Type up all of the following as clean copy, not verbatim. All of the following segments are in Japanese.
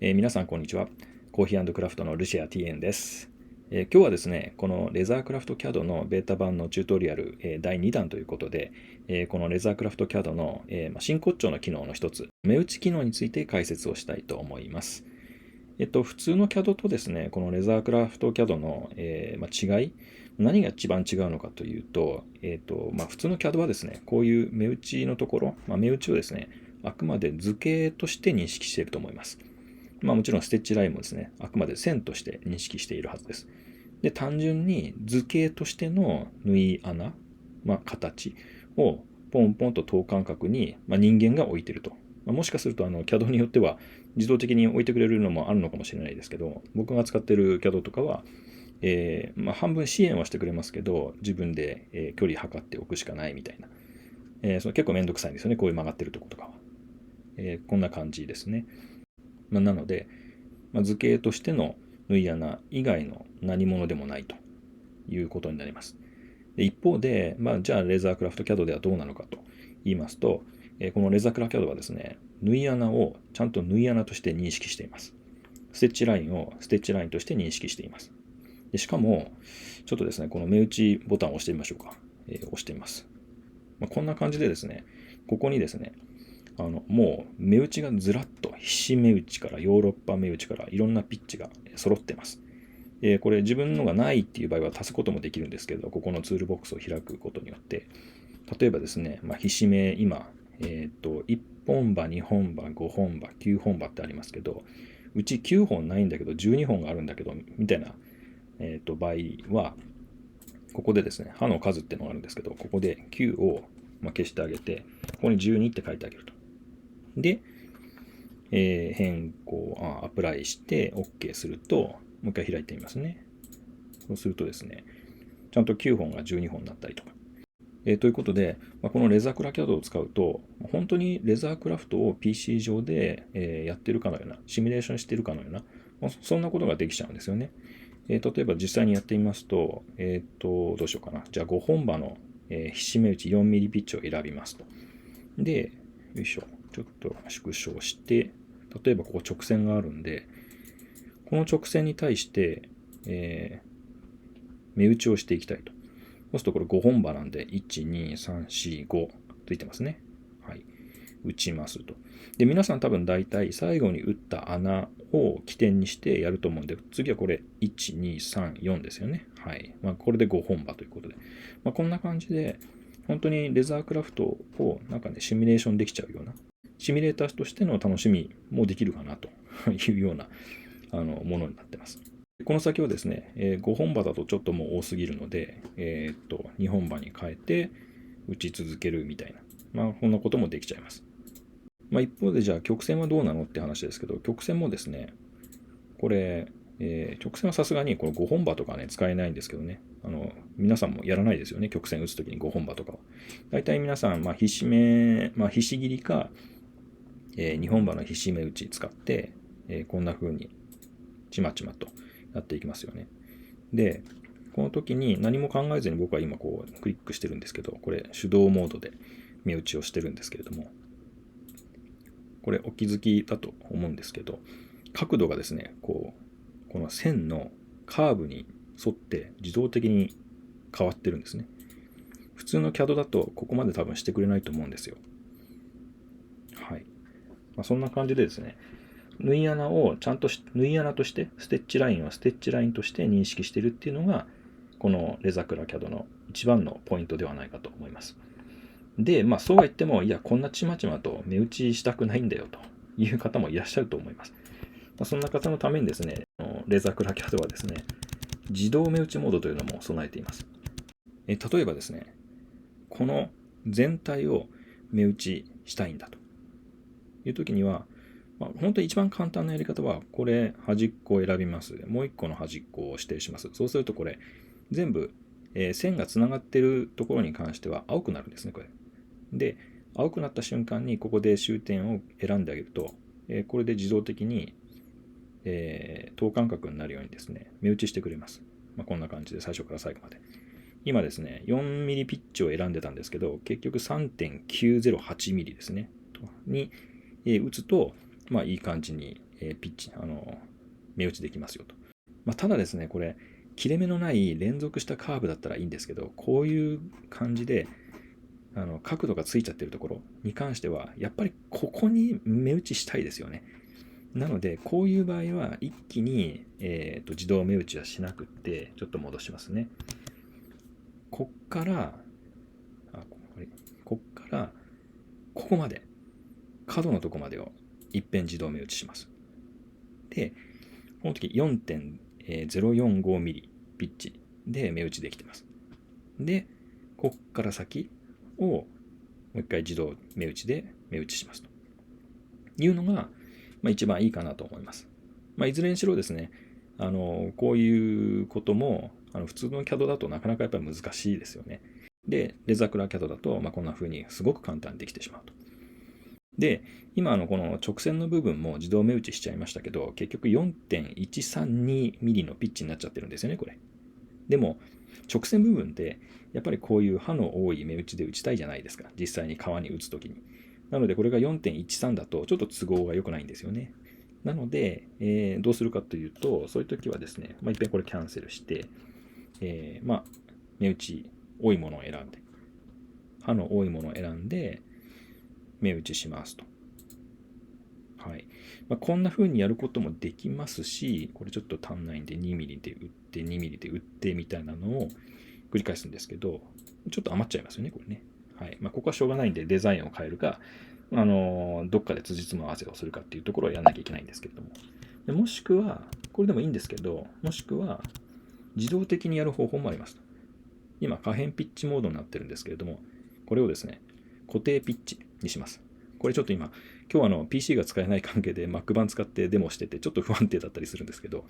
皆さんこんにちは。コーヒークラフトのルシア TN です。今日はですね、このレザークラフト CAD のベータ版のチュートリアル、第2弾ということで、このレザークラフト CAD の、真骨頂の機能の一つ、目打ち機能について解説をしたいと思います。普通の CAD とですね、このレザークラフト CAD の、違い、何が一番違うのかというと、普通の CAD はですね、こういう目打ちのところ、目打ちをですね、あくまで図形として認識していると思います。もちろんステッチラインもですね、あくまで線として認識しているはずです。で、単純に図形としての縫い穴、形をポンポンと等間隔に、人間が置いていると。もしかするとCAD によっては自動的に置いてくれるのもあるのかもしれないですけど、僕が使っている CAD とかは、半分支援はしてくれますけど、自分で、距離測っておくしかないみたいな。それ結構めんどくさいんですよね、こういう曲がってるとことかは。こんな感じですね。なので、図形としての縫い穴以外の何物でもないということになります。で一方で、じゃあレーザークラフト CAD ではどうなのかと言いますと、このレーザークラフト CAD はですね、縫い穴をちゃんと縫い穴として認識しています。ステッチラインをステッチラインとして認識しています。でしかも、ちょっとですね、この目打ちボタンを押してみましょうか。押してみます。こんな感じでですね、ここにですね、もう目打ちがずらっと、ひし目打ちからヨーロッパ目打ちからいろんなピッチが揃ってます。これ自分のがないっていう場合は足すこともできるんですけど、ここのツールボックスを開くことによって、例えばですね、ひし目今、1本刃、2本刃、5本刃、9本刃ってありますけど、うち9本ないんだけど12本があるんだけど、みたいな、場合は、ここでですね、刃の数っていうのがあるんですけど、ここで9を消してあげて、ここに12って書いてあげると。で、変更、アプライして OK すると、もう一回開いてみますね。そうするとですね、ちゃんと9本が12本になったりとか。ということで、このレザークラフトを使うと、本当にレザークラフトを PC 上で、やってるかのような、シミュレーションしてるかのような、そんなことができちゃうんですよね。例えば実際にやってみますと、どうしようかな。じゃあ5本刃の、ひしめ打ち 4mm ピッチを選びますと。で、よいしょ。ちょっと縮小して、例えばここ直線があるんで、この直線に対して、目打ちをしていきたいと。そうするとこれ5本刃なんで、1、2、3、4、5ついてますね。はい。打ちますと。で、皆さん多分大体最後に打った穴を起点にしてやると思うんで、次はこれ1、2、3、4ですよね。はい。これで5本刃ということで。こんな感じで、本当にレザークラフトをなんかね、シミュレーションできちゃうような、シミュレーターとしての楽しみもできるかなというようなものになってます。この先はですね、5本刃だとちょっともう多すぎるので、2本刃に変えて打ち続けるみたいな、こんなこともできちゃいます。一方でじゃあ曲線はどうなのって話ですけど、曲線もですね、これ、曲線はさすがにこの5本刃とかね、使えないんですけどね、皆さんもやらないですよね、曲線打つときに5本刃とかは。大体皆さん、ひしめ、ひし切りか、2本刃のひし目打ち使って、こんな風にちまちまとやっていきますよね。で、この時に何も考えずに僕は今こうクリックしてるんですけど、これ手動モードで目打ちをしてるんですけれども、これお気づきだと思うんですけど、角度がですね、この線のカーブに沿って自動的に変わってるんですね。普通の CAD だとここまで多分してくれないと思うんですよ。はい。そんな感じでですね、縫い穴をちゃんと縫い穴として、ステッチラインはステッチラインとして認識しているっていうのが、このレザクラ CAD の一番のポイントではないかと思います。で、そうは言っても、いや、こんなちまちまと目打ちしたくないんだよという方もいらっしゃると思います。そんな方のためにですね、レザクラ CAD はですね、自動目打ちモードというのも備えています。例えばですね、この全体を目打ちしたいんだという時には、本当に一番簡単なやり方は、これ端っこを選びます。もう一個の端っこを指定します。そうするとこれ、全部、線がつながっているところに関しては青くなるんですね、これ。で、青くなった瞬間にここで終点を選んであげると、これで自動的に、等間隔になるようにですね、目打ちしてくれます。こんな感じで最初から最後まで。今ですね、4mm ピッチを選んでたんですけど、結局 3.908mm ですね。に、打つと、いい感じにピッチ、目打ちできますよと。ただですね、これ、切れ目のない連続したカーブだったらいいんですけど、こういう感じで、角度がついちゃってるところに関しては、やっぱりここに目打ちしたいですよね。なので、こういう場合は一気に、自動目打ちはしなくって、ちょっと戻しますね。こっから、こっから、ここまで、角のとこまでをいっぺん自動目打ちします。で、この時 4.045 ミリピッチで目打ちできてます。で、こっから先をもう一回自動目打ちで目打ちしますというのが、一番いいかなと思います。いずれにしろですね、こういうことも普通の CAD だとなかなかやっぱり難しいですよね。で、レザークラー CAD だと、こんな風にすごく簡単にできてしまうと。で、今この直線の部分も自動目打ちしちゃいましたけど、結局 4.132 ミリのピッチになっちゃってるんですよね、これ。でも、直線部分ってやっぱりこういう刃の多い目打ちで打ちたいじゃないですか、実際に革に打つときに。なのでこれが 4.13 だとちょっと都合が良くないんですよね。なので、どうするかというと、そういう時はですね、いっぺんこれキャンセルして、目打ち多いものを選んで、刃の多いものを選んで目打ちしますと。はい。こんな風にやることもできますし、これちょっと足んないんで 2mm で打って、2mm で打ってみたいなのを繰り返すんですけど、ちょっと余っちゃいますよね、これね。はい。ここはしょうがないんでデザインを変えるか、どっかで辻褄合わせをするかっていうところをやらなきゃいけないんですけれども。もしくは、これでもいいんですけど、もしくは、自動的にやる方法もあります。今、可変ピッチモードになってるんですけれども、これをですね、固定ピッチにします。これちょっと今日PC が使えない関係で Mac 版使ってデモしててちょっと不安定だったりするんですけど、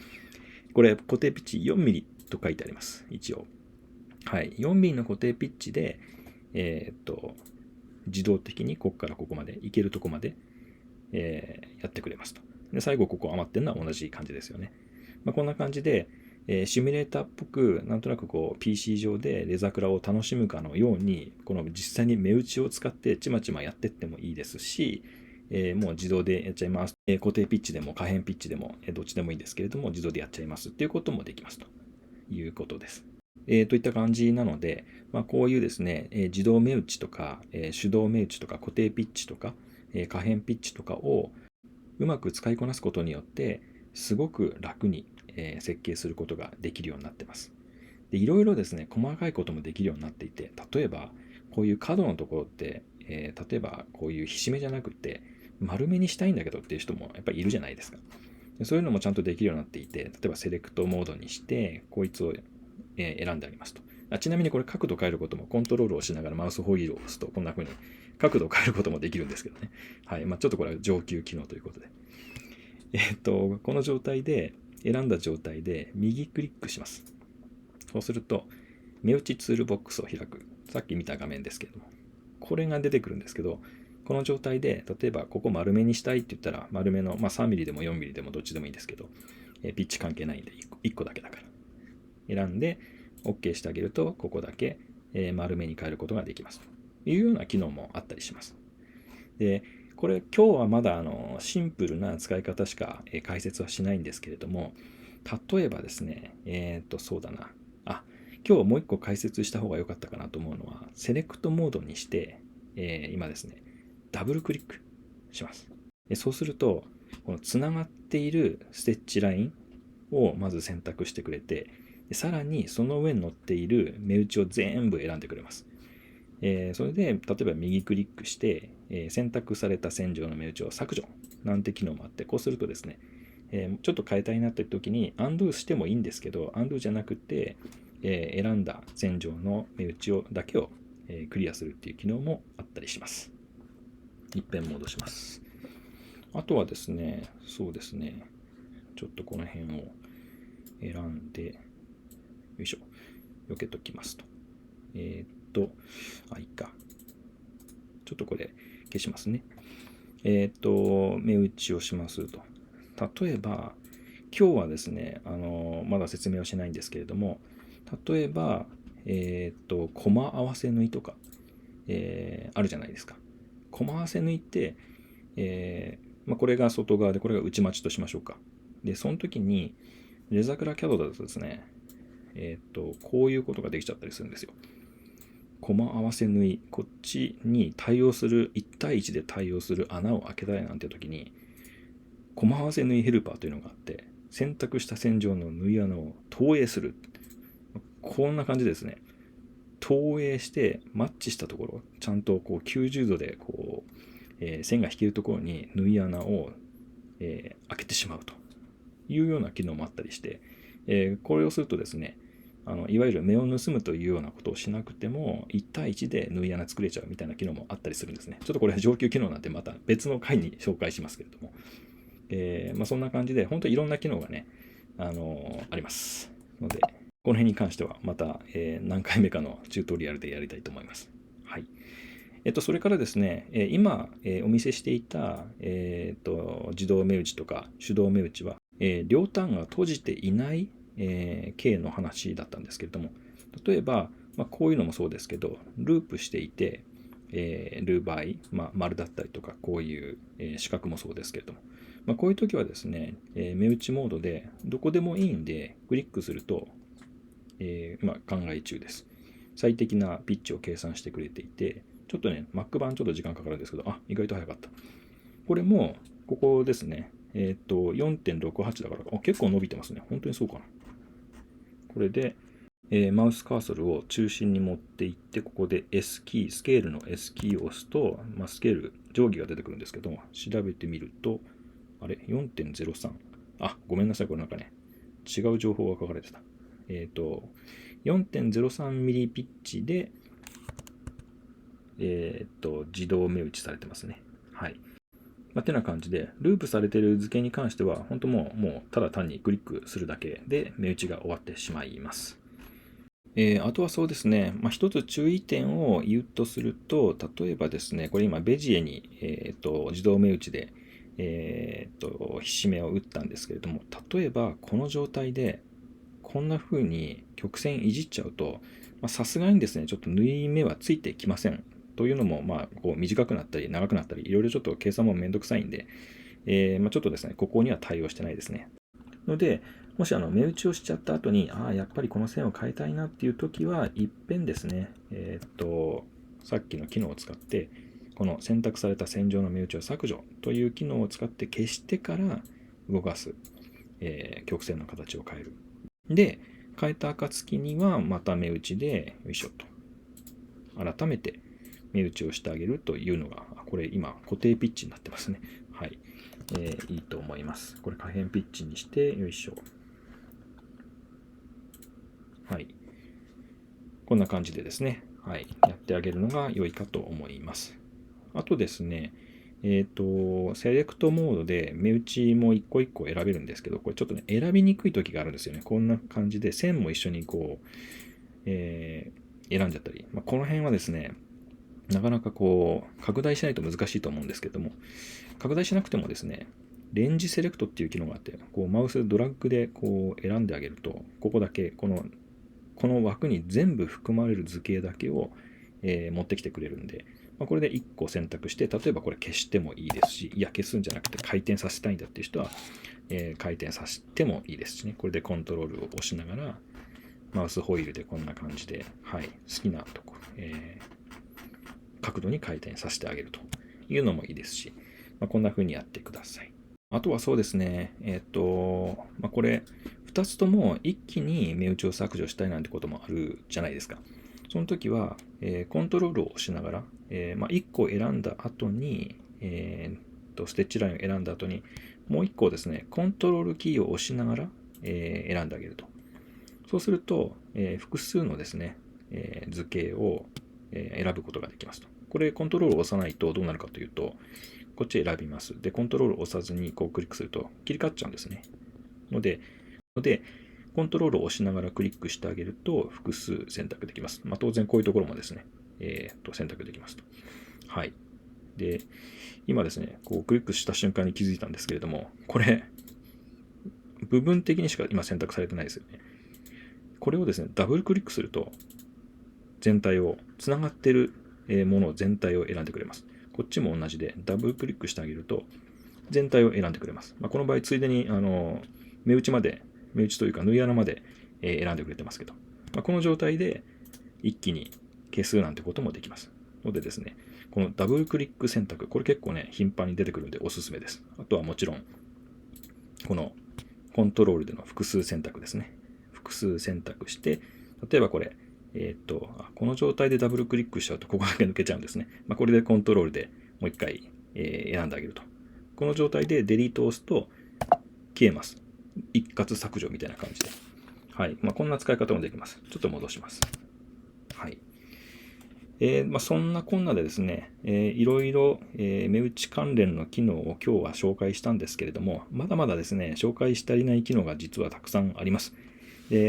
これ固定ピッチ 4mm と書いてあります、一応。はい、4mm の固定ピッチで、自動的にここからここまで、いけるとこまで、やってくれますと。で、最後ここ余ってるのは同じ感じですよね。こんな感じで、シミュレーターっぽく、なんとなくPC 上でレザクラを楽しむかのように、この実際に目打ちを使ってちまちまやってってもいいですし、もう自動でやっちゃいます。固定ピッチでも可変ピッチでも、どっちでもいいんですけれども、自動でやっちゃいますっていうこともできますということです。といった感じなので、こういうですね、自動目打ちとか、手動目打ちとか固定ピッチとか、可変ピッチとかをうまく使いこなすことによって、すごく楽に設計することができるようになってます。で、いろいろですね、細かいこともできるようになっていて、例えば、こういう角のところって、例えばこういうひしめじゃなくて、丸めにしたいんだけどっていう人もやっぱりいるじゃないですか。でそういうのもちゃんとできるようになっていて、例えばセレクトモードにして、こいつを選んでありますと。ちなみにこれ角度変えることもコントロールをしながらマウスホイールを押すとこんな風に角度を変えることもできるんですけどね。はい。ちょっとこれは上級機能ということで。この状態で、選んだ状態で右クリックします。そうすると、目打ちツールボックスを開く。さっき見た画面ですけれども。これが出てくるんですけど、この状態で、例えばここ丸めにしたいって言ったら、丸めの、3mm でも 4mm でもどっちでもいいんですけど、ピッチ関係ないんで1個だけだから。選んで、OK してあげると、ここだけ丸めに変えることができます。というような機能もあったりします。で、これ今日はまだシンプルな使い方しか解説はしないんですけれども、例えばですね、そうだな。今日もう一個解説した方が良かったかなと思うのは、セレクトモードにして、今ですね、ダブルクリックします。そうすると、このつながっているステッチラインをまず選択してくれて、さらにその上に載っている目打ちを全部選んでくれます。それで、例えば右クリックして、選択された線上の目打ちを削除なんて機能もあって、こうするとですね、ちょっと変えたいなって時に undo してもいいんですけど、undo じゃなくて、選んだ線上の目打ちだけを、クリアするっていう機能もあったりします。一遍戻します。あとはですね、そうですね、ちょっとこの辺を選んで、よいしょ、避けときますと。いいか。ちょっとこれ消しますね。目打ちをしますと。例えば、今日はですね、まだ説明はしないんですけれども、例えば、コマ合わせ縫いとか、あるじゃないですか。コマ合わせ縫いって、これが外側で、これが内待ちとしましょうか。で、その時に、レザクラキャドだとですね、こういうことができちゃったりするんですよ。コマ合わせ縫い、こっちに対応する、1対1で対応する穴を開けたいなんて時に、コマ合わせ縫いヘルパーというのがあって、選択した線上の縫い穴を投影する。こんな感じですね。投影してマッチしたところ、ちゃんとこう90度でこう、線が引けるところに縫い穴を、開けてしまうというような機能もあったりして、これをするとですね、いわゆる目を盗むというようなことをしなくても1対1で縫い穴作れちゃうみたいな機能もあったりするんですね。ちょっとこれ上級機能なんてまた別の回に紹介しますけれども、そんな感じで本当にいろんな機能がね、ありますので、この辺に関してはまた、何回目かのチュートリアルでやりたいと思います。はい。それからですね、今、お見せしていた、自動目打ちとか手動目打ちは、両端が閉じていない、径の話だったんですけれども、例えば、こういうのもそうですけど、ループしていて、る場合、丸だったりとか、こういう、四角もそうですけれども、こういう時はですね、目打ちモードでどこでもいいんで、クリックすると、考え中です。最適なピッチを計算してくれていて、ちょっとね、Mac 版ちょっと時間かかるんですけど、意外と早かった。これも、ここですね。4.68 だから、結構伸びてますね。本当にそうかな。これで、マウスカーソルを中心に持っていって、ここで S キー、スケールの S キーを押すと、スケール、定規が出てくるんですけども、調べてみると、あれ ?4.03。ごめんなさい。これなんかね、違う情報が書かれてた。4.03 ミリピッチで、自動目打ちされてますね。はい。てな感じで、ループされている図形に関しては、本当もうただ単にクリックするだけで目打ちが終わってしまいます。あとはそうですね、一つ注意点を言うとすると、例えばですね、これ今、ベジエに、自動目打ちで、ひしめを打ったんですけれども、例えばこの状態で、こんな風に曲線いじっちゃうと、さすがにですね、ちょっと縫い目はついてきません。というのも、こう短くなったり長くなったり、いろいろちょっと計算もめんどくさいんで、ちょっとですね、ここには対応してないですね。ので、もし目打ちをしちゃった後に、やっぱりこの線を変えたいなっていう時は、いっぺんですね、さっきの機能を使って、この選択された線上の目打ちを削除という機能を使って消してから動かす、曲線の形を変える。で、変えた暁にはまた目打ちで、よいしょと。改めて目打ちをしてあげるというのが、これ今固定ピッチになってますね。はい。いいと思います。これ可変ピッチにして、よいしょ。はい。こんな感じでですね、はい。やってあげるのが良いかと思います。あとですね、セレクトモードで目打ちも一個一個選べるんですけど、これちょっとね、選びにくい時があるんですよね。こんな感じで線も一緒にこう、選んじゃったり、この辺はですね、なかなかこう、拡大しないと難しいと思うんですけども、拡大しなくてもですね、レンジセレクトっていう機能があって、こうマウスドラッグでこう選んであげると、ここだけ、この枠に全部含まれる図形だけを、持ってきてくれるんで、これで1個選択して、例えばこれ消してもいいですし、いや、消すんじゃなくて回転させたいんだっていう人は、回転させてもいいですしね、これでコントロールを押しながら、マウスホイールでこんな感じで、好きなとこ、角度に回転させてあげるというのもいいですし、こんな風にやってください。あとはそうですね、これ、2つとも一気に目打ちを削除したいなんてこともあるじゃないですか。その時は、コントロールを押しながら、1個選んだ後に、ステッチラインを選んだ後に、もう1個ですね、コントロールキーを押しながら、選んであげると。そうすると、複数のですね、図形を、選ぶことができますと。これ、コントロールを押さないとどうなるかというと、こっち選びます。で、コントロールを押さずにこうクリックすると切り替わっちゃうんですね。ので、コントロールを押しながらクリックしてあげると複数選択できます。当然こういうところもですね、選択できますと。はい。で、今ですね、こうクリックした瞬間に気づいたんですけれども、これ、部分的にしか今選択されてないですよね。これをですね、ダブルクリックすると、全体を、つながっているもの全体を選んでくれます。こっちも同じで、ダブルクリックしてあげると、全体を選んでくれます。この場合、ついでに目打ちというか縫い穴まで選んでくれてますけど、この状態で一気に消すなんてこともできます。のでですね、このダブルクリック選択、これ結構ね、頻繁に出てくるんでおすすめです。あとはもちろん、このコントロールでの複数選択ですね。複数選択して、例えばこれ、この状態でダブルクリックしちゃうとここだけ抜けちゃうんですね。これでコントロールでもう一回、選んであげると。この状態でデリートを押すと消えます。一括削除みたいな感じで。はい。こんな使い方もできます。ちょっと戻します。はい。そんなこんなでですね、いろいろ、目打ち関連の機能を今日は紹介したんですけれども、まだまだですね、紹介し足りない機能が実はたくさんあります。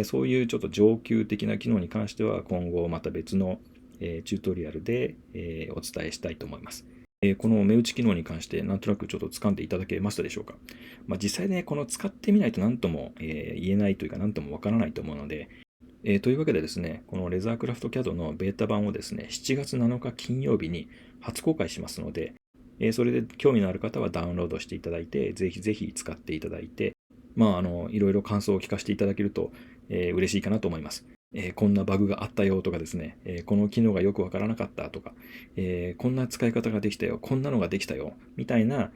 そういうちょっと上級的な機能に関しては今後また別の、チュートリアルで、お伝えしたいと思います。この目打ち機能に関してなんとなくちょっと掴んでいただけましたでしょうか。実際ね、この使ってみないと何とも、言えないというか何ともわからないと思うので、というわけでですね、このレザークラフト CAD のベータ版をですね、7月7日金曜日に初公開しますので、それで興味のある方はダウンロードしていただいて、ぜひぜひ使っていただいて、いろいろ感想を聞かせていただけると、嬉しいかなと思います。こんなバグがあったよとかですね、この機能がよくわからなかったとか、こんな使い方ができたよ、こんなのができたよ、みたいな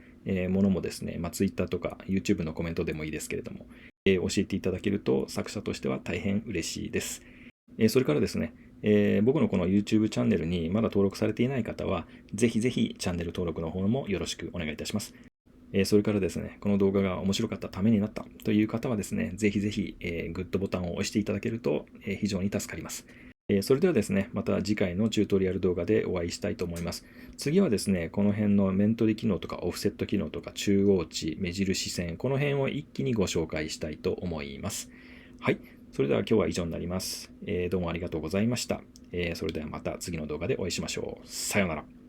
ものもですね、Twitter とか YouTube のコメントでもいいですけれども、教えていただけると作者としては大変嬉しいです。それからですね、僕のこの YouTube チャンネルにまだ登録されていない方は、ぜひぜひチャンネル登録の方もよろしくお願いいたします。それからですね、この動画が面白かった、ためになったという方はですね、ぜひぜひ、グッドボタンを押していただけると、非常に助かります。それではですね、また次回のチュートリアル動画でお会いしたいと思います。次はですね、この辺の面取り機能とかオフセット機能とか中央値、目印線、この辺を一気にご紹介したいと思います。はい。それでは今日は以上になります。どうもありがとうございました。それではまた次の動画でお会いしましょう。さようなら。